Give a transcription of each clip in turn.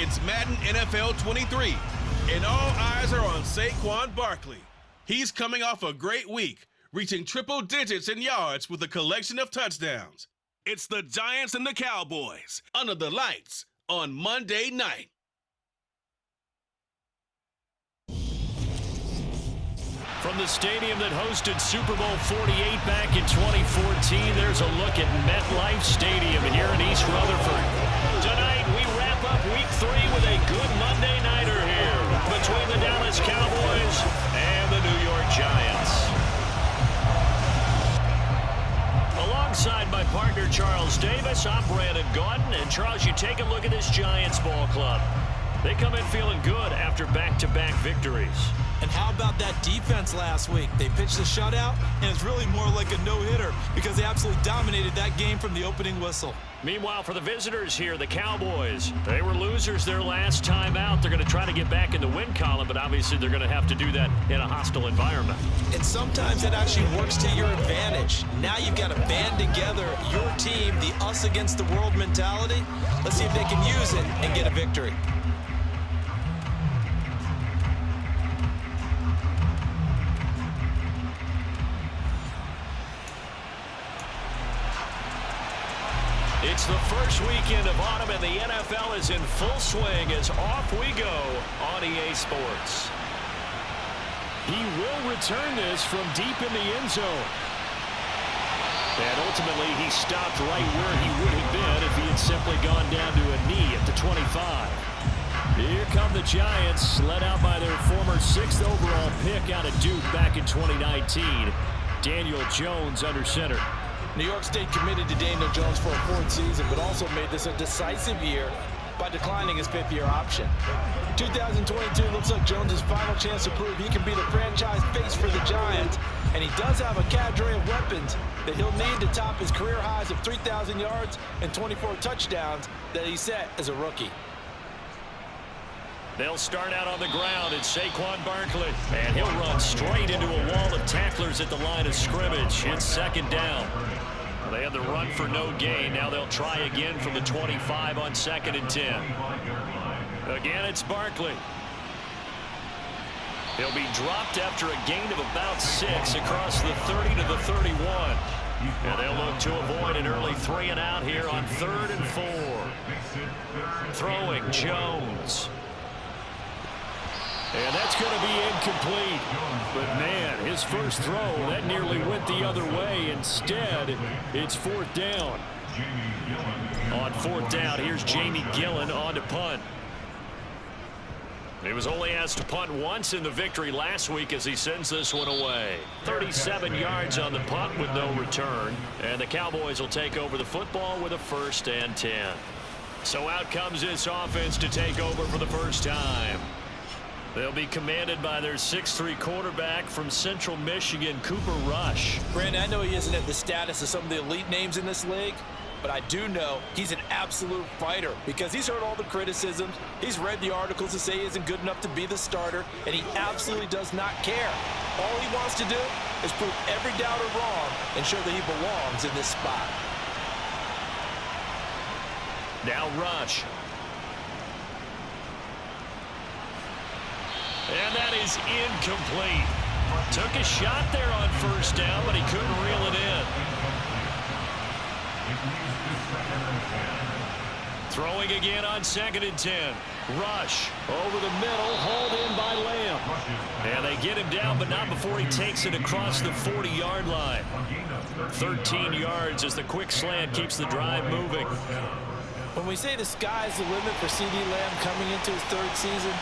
It's Madden NFL 23, and all eyes are on Saquon Barkley. He's coming off a great week, reaching triple digits in yards with a collection of touchdowns. It's the Giants and the Cowboys under the lights on Monday night. From the stadium that hosted Super Bowl 48 back in 2014, there's a look at MetLife Stadium here in East Rutherford. Tonight, we wrap up Week 3 with a good Monday nighter here between the Dallas Cowboys and the New York Giants. Alongside my partner, Charles Davis, I'm Brandon Gaudin. And Charles, you take a look at this Giants ball club. They come in feeling good after back-to-back victories. And how about that defense last week? They pitched a shutout, and it's really more like a no-hitter because they absolutely dominated that game from the opening whistle. Meanwhile, for the visitors here, the Cowboys, they were losers their last time out. They're going to try to get back in the win column, but obviously they're going to have to do that in a hostile environment. And sometimes it actually works to your advantage. Now you've got to band together your team, the us against the world mentality. Let's see if they can use it and get a victory. It's the first weekend of autumn, and the NFL is in full swing as off we go on EA Sports. He will return this from deep in the end zone. And ultimately, he stopped right where he would have been if he had simply gone down to a knee at the 25. Here come the Giants, led out by their former 6th overall pick out of Duke back in 2019. Daniel Jones under center. New York State committed to Daniel Jones for a 4th season, but also made this a decisive year by declining his 5th-year option. 2022 looks like Jones' final chance to prove he can be the franchise face for the Giants, and he does have a cadre of weapons that he'll need to top his career highs of 3,000 yards and 24 touchdowns that he set as a rookie. They'll start out on the ground. It's Saquon Barkley, and he'll run straight into a wall of tacklers at the line of scrimmage. It's second down. They had the run for no gain. Now they'll try again from the 25 on 2nd and 10. Again, it's Barkley. He'll be dropped after a gain of about 6 across the 30 to the 31. And they'll look to avoid an early 3 and out here on 3rd and 4. Throwing Jones. And that's going to be incomplete. But, man, his first throw, that nearly went the other way. Instead, it's 4th down. On 4th down, here's Jamie Gillen on to punt. He was only asked to punt once in the victory last week as he sends this one away. 37 yards on the punt with no return. And the Cowboys will take over the football with a 1st and 10. So out comes this offense to take over for the first time. They'll be commanded by their 6'3" quarterback from Central Michigan, Cooper Rush. Brandon, I know he isn't at the status of some of the elite names in this league, but I do know he's an absolute fighter because he's heard all the criticisms. He's read the articles that say he isn't good enough to be the starter, and he absolutely does not care. All he wants to do is prove every doubter wrong and show that he belongs in this spot. Now Rush. And that is incomplete. Took a shot there on 1st down, but he couldn't reel it in. Throwing again on 2nd and 10. Rush over the middle, hauled in by Lamb. And they get him down, but not before he takes it across the 40-yard line. 13 yards as the quick slant keeps the drive moving. When we say the sky's the limit for C.D. Lamb coming into his 3rd season,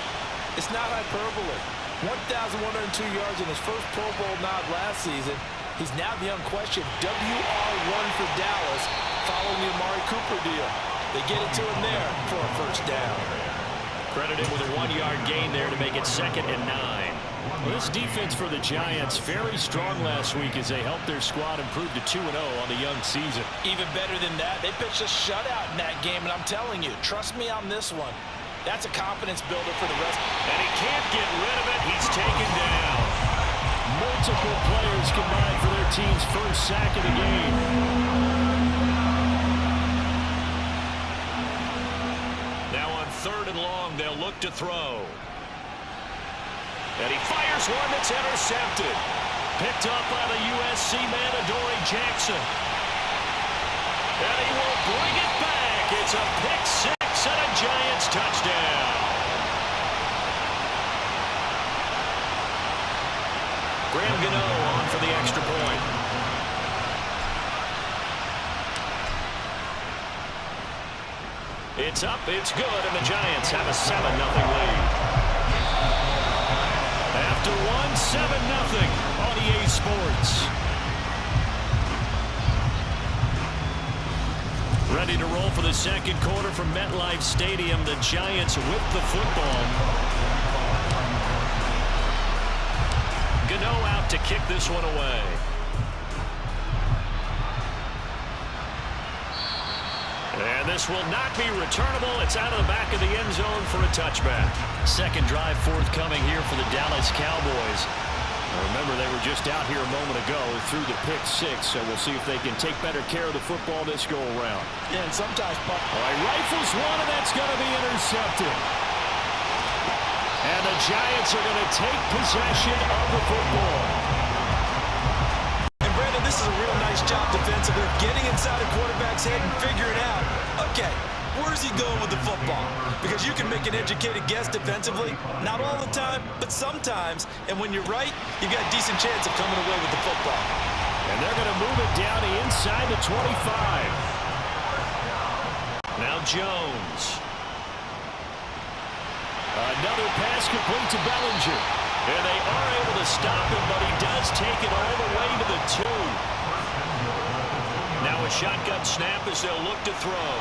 it's not hyperbole. 1,102 yards in his first Pro Bowl nod last season. He's now the unquestioned WR1 for Dallas following the Amari Cooper deal. They get it to him there for a 1st down. Credited with a 1-yard gain there to make it 2nd and 9. Well, this defense for the Giants very strong last week as they helped their squad improve to 2-0 on the young season. Even better than that, they pitched a shutout in that game, and I'm telling you, trust me on this one. That's a confidence builder for the rest. And he can't get rid of it. He's taken down. Multiple players combined for their team's first sack of the game. Now on 3rd and long. look to throw. And he fires one that's intercepted. Picked up by the USC man, Adoree Jackson. And he will bring it back. It's a pick six and a Giants touchdown. Graham Gano on for the extra point. It's up, it's good, and the Giants have a 7-0 lead. After one, 7-0 on EA Sports. Ready to roll for the second quarter from MetLife Stadium. The Giants with the football. Gano out to kick this one away. And this will not be returnable. It's out of the back of the end zone for a touchback. Second drive forthcoming here for the Dallas Cowboys. Remember, they were just out here a moment ago through the pick six, so we'll see if they can take better care of the football this go-around. Yeah, and sometimes... rifles one, and that's going to be intercepted. And the Giants are going to take possession of the football. And Brandon, this is a real nice job defensively, getting inside a quarterback's head and figuring out, okay, where's he going with the football? Because you can make an educated guess defensively, not all the time, but sometimes. And when you're right, you've got a decent chance of coming away with the football. And they're going to move it down to inside the 25. Now Jones. Another pass complete to Bellinger. And they are able to stop him, but he does take it all the way to the 2. Now a shotgun snap as they'll look to throw.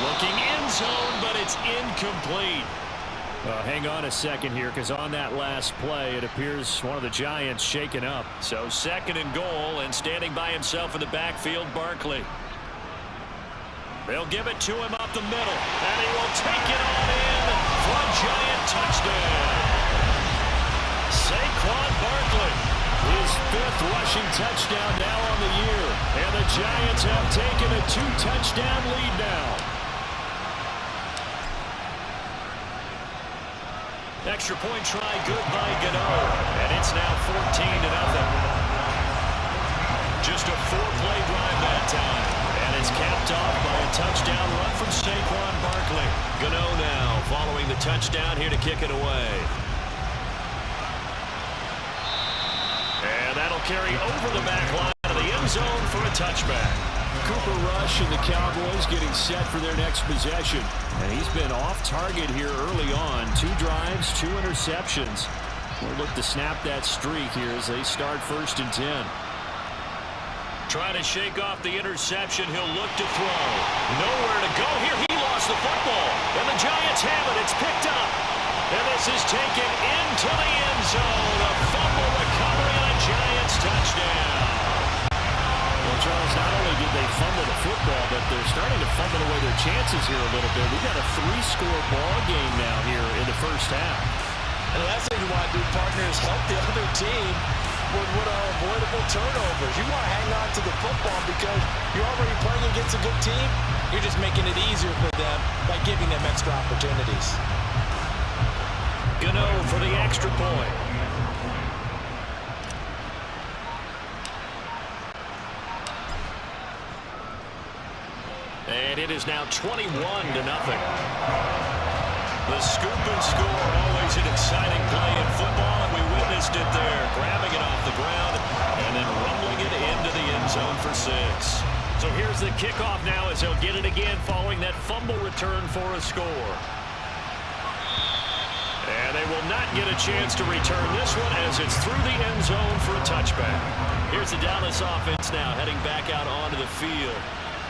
Looking end zone, but it's incomplete. Hang on a second here, because on that last play, it appears one of the Giants shaken up. So second and goal, and standing by himself in the backfield, Barkley. They'll give it to him up the middle, and he will take it on in for a Giant touchdown. Saquon Barkley, his 5th rushing touchdown now on the year, and the Giants have taken a 2-touchdown lead now. Extra point try good by Gano, and it's now 14-0. Just a 4-play drive that time. And it's capped off by a touchdown run from Saquon Barkley. Gano now following the touchdown here to kick it away. And that'll carry over the back line of the end zone for a touchback. Cooper Rush and the Cowboys getting set for their next possession. And he's been off target here early on. 2 drives, 2 interceptions. We'll look to snap that streak here as they start 1st and 10. Trying to shake off the interception. He'll look to throw. Nowhere to go here. He lost the football. And the Giants have it. It's picked up. And this is taken into the end zone. A fumble recovery and a Giants touchdown. Well, Charles, not only did they fumble the football, but they're starting to fumble away their chances here a little bit. We've got a 3-score ball game now here in the first half. And the last thing you want to do, partner, is help the other team with what are avoidable turnovers. You want to hang on to the football because you're already playing against a good team. You're just making it easier for them by giving them extra opportunities. Gano for the extra point. And it is now 21-0. The scoop and score, always an exciting play in football, and we witnessed it there, grabbing it off the ground and then rumbling it into the end zone for 6. So here's the kickoff now as they'll get it again following that fumble return for a score. And they will not get a chance to return this one as it's through the end zone for a touchback. Here's the Dallas offense now heading back out onto the field.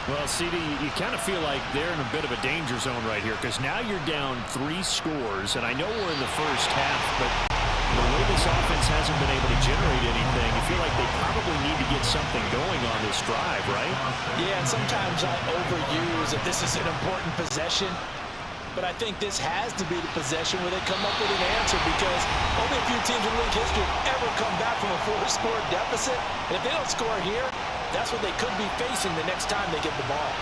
Well, CD, you kind of feel like they're in a bit of a danger zone right here because now you're down 3 scores, and I know we're in the first half, but the way this offense hasn't been able to generate anything, you feel like they probably need to get something going on this drive, right? Yeah, and sometimes I overuse that this is an important possession, but I think this has to be the possession where they come up with an answer because only a few teams in league history have ever come back from a 4-score deficit, and if they don't score here, that's what they could be facing the next time they get the ball.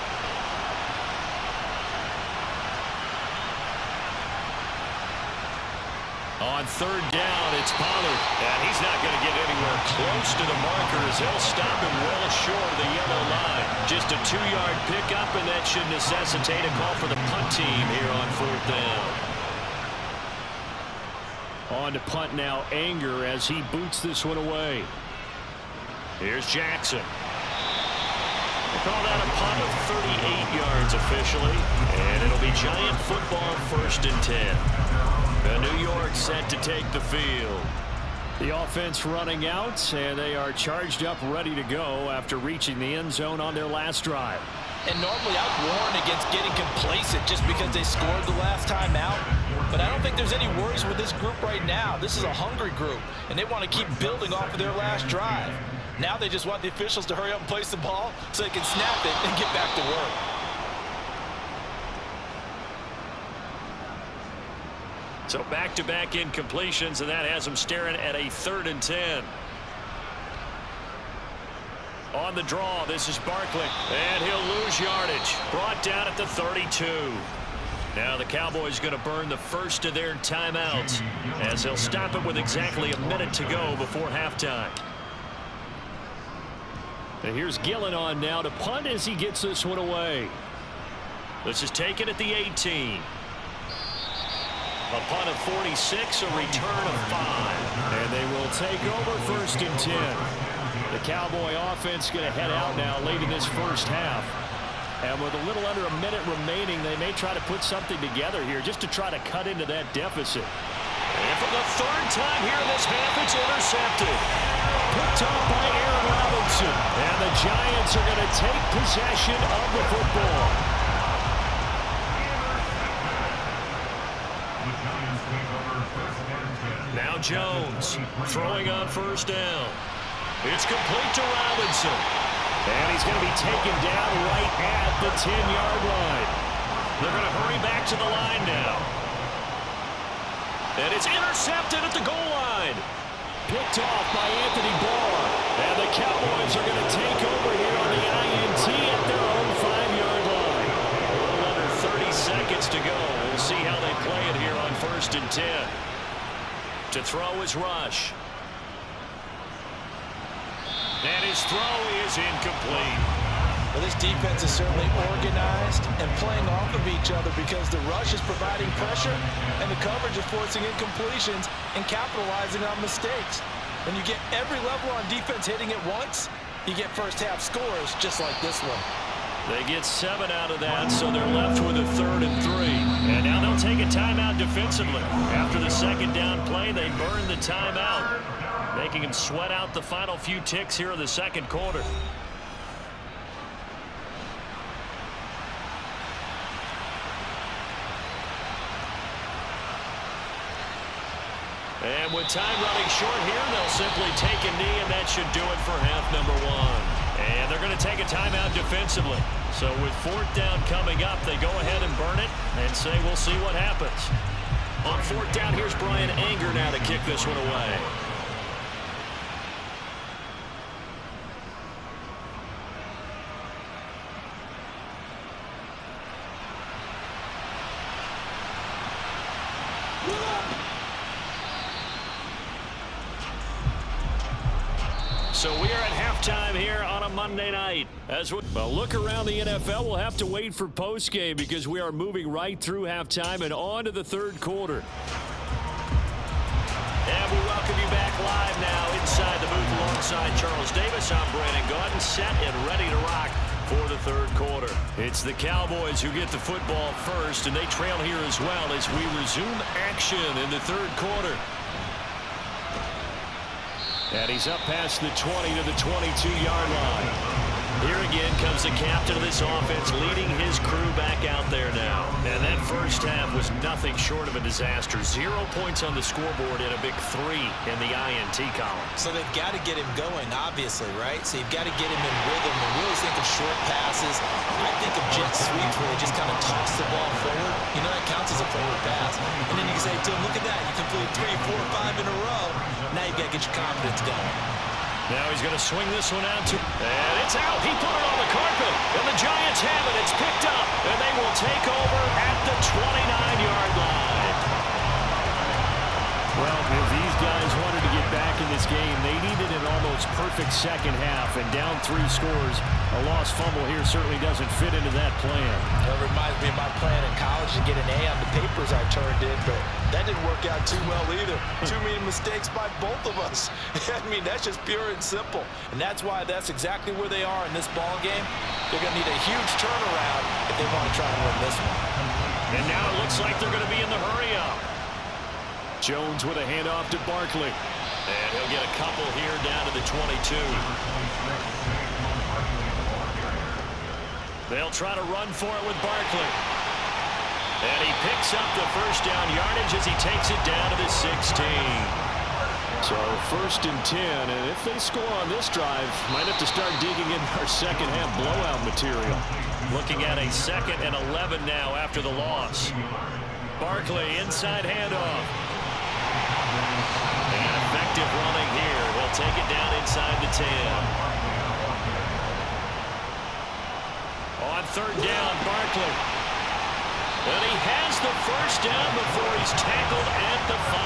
On third down, it's Pollard. And he's not going to get anywhere close to the markers. They'll stop him well short of the yellow line. Just a 2-yard pickup, and that should necessitate a call for the punt team here on fourth down. On to punt now, Anger, as he boots this one away. Here's Jackson. They call that a punt of 38 yards officially. And it'll be Giant football, 1st and 10. New York set to take the field. The offense running out, and they are charged up, ready to go after reaching the end zone on their last drive. And normally I'd warn against getting complacent just because they scored the last time out. But I don't think there's any worries with this group right now. This is a hungry group, and they want to keep building off of their last drive. Now they just want the officials to hurry up and place the ball so they can snap it and get back to work. So back-to-back incompletions, and that has them staring at a 3rd and 10. On the draw, this is Barkley, and he'll lose yardage. Brought down at the 32. Now the Cowboys going to burn the first of their timeouts as they'll stop it with exactly a minute to go before halftime. And here's Gillen on now to punt as he gets this one away. This is taken at the 18. A punt of 46, a return of 5. And they will take over 1st and 10. The Cowboy offense going to head out now late in this first half. And with a little under a minute remaining, they may try to put something together here just to try to cut into that deficit. And for the 3rd time here in this half, it's intercepted. Picked up by Aaron Robinson. And the Giants are going to take possession of the football. Now Jones throwing on 1st down. It's complete to Robinson. And he's going to be taken down right at the 10-yard line. They're going to hurry back to the line now. And it's intercepted at the goal line. Picked off by Anthony Barr. And the Cowboys are going to take over here on the INT at their own 5-yard line. A little under 30 seconds to go. We'll see how they play it here on 1st and 10. To throw is Rush. And his throw is incomplete. Well, this defense is certainly organized and playing off of each other because the rush is providing pressure and the coverage is forcing incompletions and capitalizing on mistakes. When you get every level on defense hitting it once, you get first half scores just like this one. They get 7 out of that, so they're left with a 3rd and 3. And now they'll take a timeout defensively. After the 2nd down play, they burn the timeout, making them sweat out the final few ticks here in the 2nd quarter. And with time running short here, they'll simply take a knee, and that should do it for half number 1. And they're going to take a timeout defensively. So with 4th down coming up, they go ahead and burn it and say we'll see what happens. On 4th down, here's Brian Anger now to kick this one away. So we are at halftime here on a Monday night. Well, look around the NFL. We'll have to wait for postgame because we are moving right through halftime and on to the 3rd quarter. And we welcome you back live now inside the booth alongside Charles Davis. I'm Brandon Gaudin, set and ready to rock for the 3rd quarter. It's the Cowboys who get the football first, and they trail here as well as we resume action in the 3rd quarter. And he's up past the 20 to the 22-yard line. Here again comes the captain of this offense leading his crew back out there now. And that first half was nothing short of a disaster. 0 points on the scoreboard and a big 3 in the INT column. So they've got to get him going, obviously, right? So you've got to get him in rhythm and really think of short passes. I think of jet sweeps where they just kind of toss the ball forward. You know, that counts as a forward pass. And then you can say to him, look at that. You completed 3, 4, 5 in a row. Now you've got to get your confidence going. Now he's going to swing this one out to, and it's out. He put it on the carpet, and the Giants have it. It's picked up, and they will take over at the 29-yard line. Well, if these guys wanted to get back in this game, they needed an almost perfect second half, and down 3 scores, a lost fumble here certainly doesn't fit into that plan. It reminds me of my plan in college to get an A on the papers I turned in, but that didn't work out too well either. Too many mistakes by both of us. I mean, that's just pure and simple, and that's why that's exactly where they are in this ball game. They're going to need a huge turnaround if they want to try and win this one. And now it looks like they're going to be in the hurry-up. Jones with a handoff to Barkley. And he'll get a couple here down to the 22. They'll try to run for it with Barkley. And he picks up the first down yardage as he takes it down to the 16. So 1st and 10, and if they score on this drive, might have to start digging in our second half blowout material. Looking at a 2nd and 11 now after the loss. Barkley inside handoff. And effective running here. They'll take it down inside the 10. On 3rd down, Barkley. And he has the first down before he's tackled at the 5.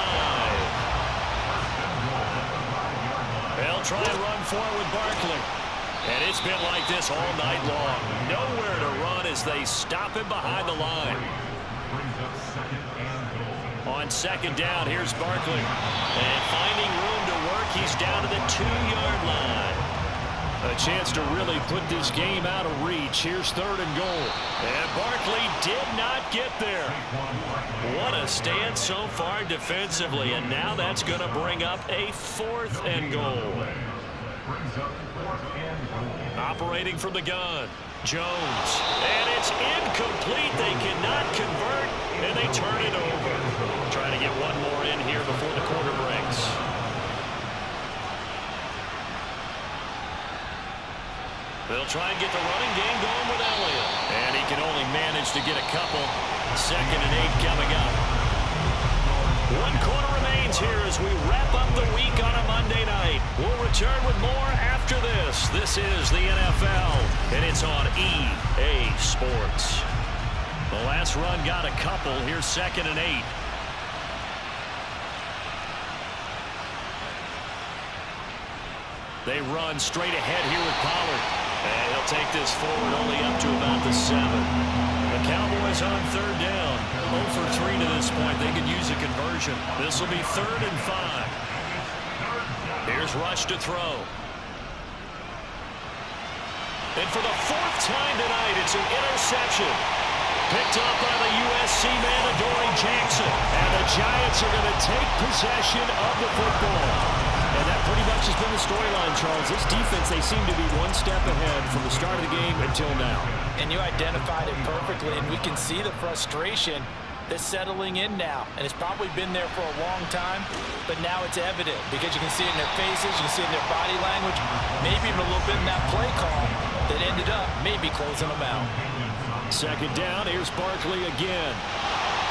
They'll try and run forward with Barkley. And it's been like this all night long. Nowhere to run as they stop him behind the line. On 2nd down, here's Barkley. And finding room to work, he's down to the 2-yard line. A chance to really put this game out of reach. Here's 3rd and goal. And Barkley did not get there. What a stand so far defensively. And now that's going to bring up a 4th and goal. Operating from the gun, Jones. And it's incomplete. They cannot convert, and they turn it over. Trying to get one more in here before the quarter breaks. They'll try and get the running game going with Elliott. And he can only manage to get a couple. 2nd and 8 coming up. 1 quarter remains here as we wrap up the week on a Monday night. We'll return with more after this. This is the NFL, and it's on EA Sports. The last run got a couple. Here's 2nd and 8. They run straight ahead here with Pollard. And he'll take this forward only up to about the 7. The Cowboys on 3rd down. 0 for 3 to this point. They could use a conversion. This will be 3rd and 5. Here's Rush to throw. And for the 4th time tonight, it's an interception. Picked up by the USC man, Adoree Jackson. And the Giants are going to take possession of the football. And that pretty much has been the storyline, Charles. This defense, they seem to be one step ahead from the start of the game until now. And you identified it perfectly, and we can see the frustration that's settling in now. And it's probably been there for a long time, but now it's evident because you can see it in their faces, you can see it in their body language, maybe even a little bit in that play call that ended up maybe closing them out. 2nd down, here's Barkley again.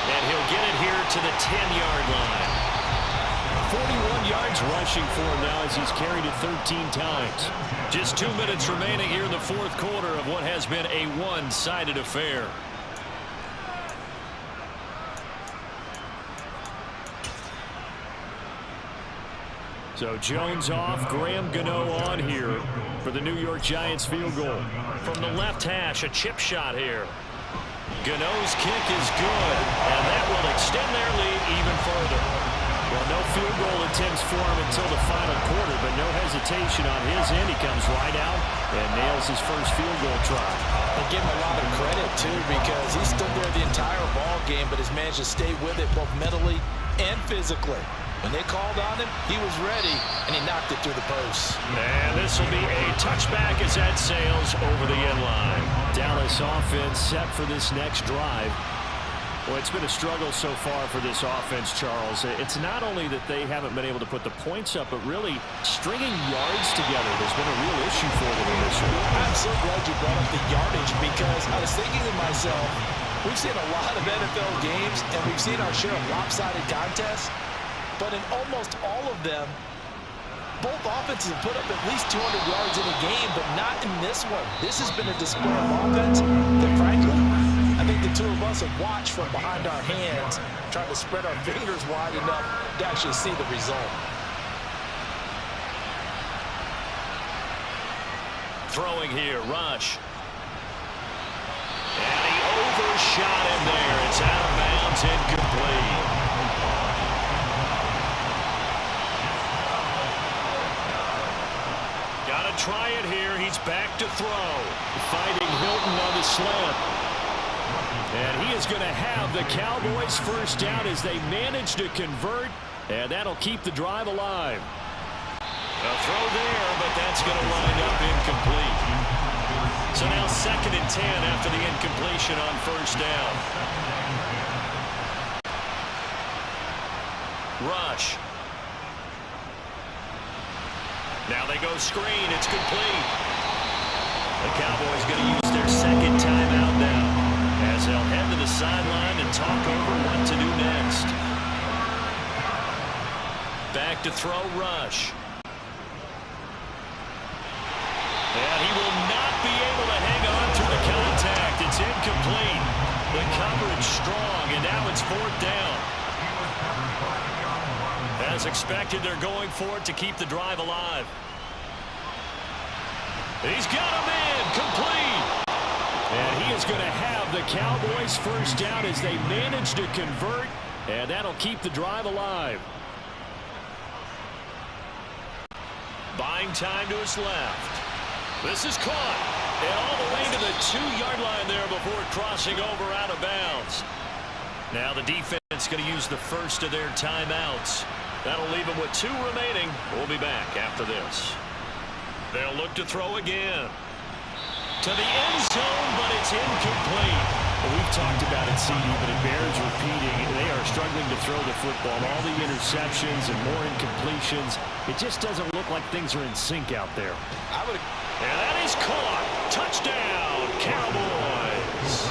And he'll get it here to the 10-yard line. 41 yards rushing for him now as he's carried it 13 times. Just 2 minutes remaining here in the 4th quarter of what has been a one-sided affair. So Jones off, Graham Gano on here for the New York Giants field goal. From the left hash, a chip shot here. Gano's kick is good, and that will extend their lead even further. Well, no field goal attempts for him until the final quarter, but no hesitation on his end. He comes right out and nails his first field goal try. I give him a lot of credit, too, because he stood there the entire ball game, but has managed to stay with it both mentally and physically. When they called on him, he was ready, and he knocked it through the posts. And this will be a touchback as that sails over the end line. Dallas offense set for this next drive. Well, it's been a struggle so far for this offense, Charles. It's not only that they haven't been able to put the points up, but really stringing yards together has been a real issue for them in this one. I'm so glad you brought up the yardage because I was thinking to myself, we've seen a lot of NFL games, and we've seen our share of lopsided contests, but in almost all of them, both offenses have put up at least 200 yards in a game, but not in this one. This has been a display of offense that, frankly, I've think the two of us have watched from behind our hands, trying to spread our fingers wide enough to actually see the result. Throwing here, Rush. And he overshot him there. It's out of bounds, incomplete. Got to try it here. He's back to throw. Finding Hilton on the slant. And he is going to have the Cowboys first down as they manage to convert. And that'll keep the drive alive. A throw there, but that's going to wind up incomplete. So now 2nd and 10 after the incompletion on first down. Rush. Now they go screen. It's complete. The Cowboys going to use their 2nd timeout now as they'll head to the sideline and talk over what to do next. Back to throw, Rush. And he will not be able to hang on through the contact. It's incomplete. The coverage strong, and now it's 4th down. As expected, they're going for it to keep the drive alive. He's got him in, complete. And he is going to have the Cowboys first down as they manage to convert, and that'll keep the drive alive. Buying time to his left. This is caught, and all the way to the 2-yard line there before crossing over out of bounds. Now the defense going to use the first of their timeouts. That'll leave them with 2 remaining. We'll be back after this. They'll look to throw again. To the end zone, but it's incomplete. Well, we've talked about it, CD, but it bears repeating. They are struggling to throw the football. All the interceptions and more incompletions. It just doesn't look like things are in sync out there. And that is caught. Touchdown, Cowboys.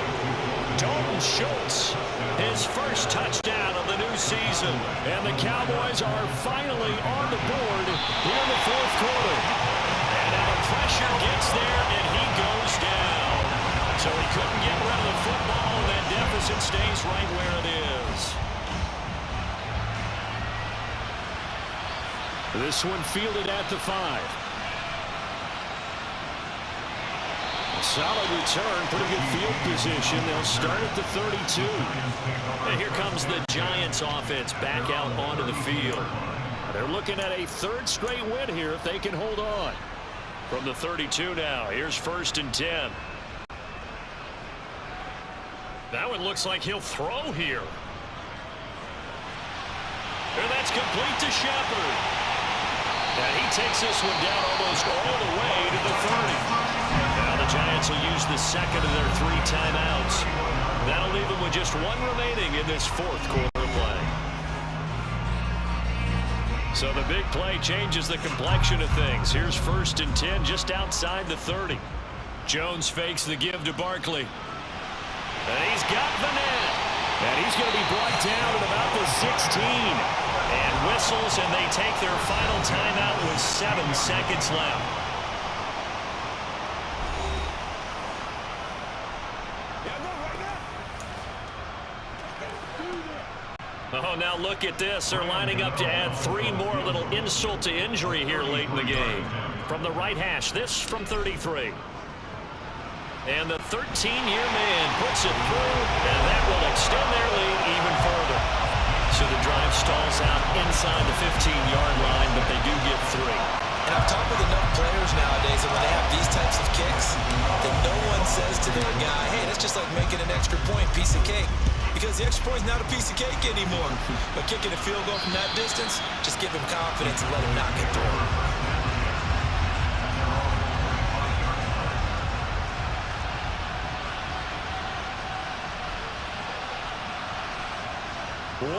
Dalton Schultz, his first touchdown of the new season. And the Cowboys are finally on the board here in the 4th quarter. And now the pressure gets there, and he goes down. So he couldn't get rid of the football, and that deficit stays right where it is. This one fielded at the 5. Solid return, pretty good field position. They'll start at the 32. And here comes the Giants offense back out onto the field. They're looking at a 3rd straight win here if they can hold on. From the 32 now, here's 1st and 10. That one looks like he'll throw here. And that's complete to Shepard. And he takes this one down almost all the way to the 30. Now the Giants will use the 2nd of their 3 timeouts. That'll leave them with just 1 remaining in this 4th quarter play. So the big play changes the complexion of things. Here's 1st and 10 just outside the 30. Jones fakes the give to Barkley. And he's got Vanette. And he's going to be brought down at about the 16. And whistles, and they take their final timeout with 7 seconds left. Oh, now look at this. They're lining up to add 3 more, a little insult to injury here late in the game. From the right hash, this from 33. And the 13-year man puts it through, and that will extend their lead even further. So the drive stalls out inside the 15-yard line, but they do get 3. And I've talked with enough players nowadays that when they have these types of kicks, that no one says to their guy, hey, that's just like making an extra point, piece of cake. Because the extra point is not a piece of cake anymore. But kicking a field goal from that distance, just give him confidence and let him knock it through.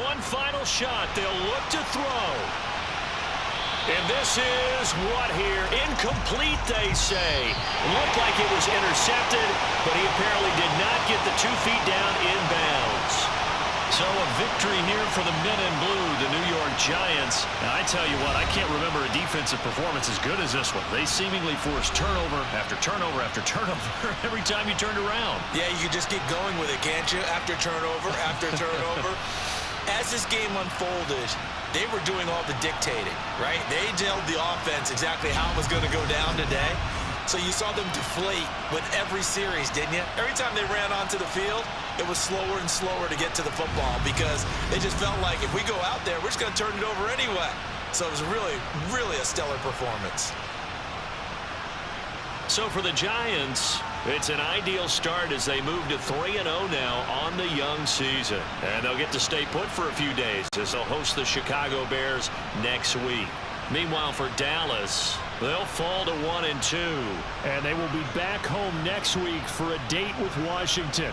One final shot. They'll look to throw. And this is what here? Incomplete, they say. It looked like it was intercepted, but he apparently did not get the 2 feet down inbounds. So a victory here for the men in blue, the New York Giants. And I tell you what, I can't remember a defensive performance as good as this one. They seemingly forced turnover after turnover after turnover every time you turned around. Yeah, you can just keep going with it, can't you? After turnover. As this game unfolded, they were doing all the dictating, right? They told the offense exactly how it was going to go down today. So you saw them deflate with every series, didn't you? Every time they ran onto the field, it was slower and slower to get to the football because they just felt like if we go out there, we're just going to turn it over anyway. So it was really, really a stellar performance. So for the Giants, it's an ideal start as they move to 3-0 now on the young season. And they'll get to stay put for a few days as they'll host the Chicago Bears next week. Meanwhile, for Dallas, they'll fall to 1-2. And they will be back home next week for a date with Washington.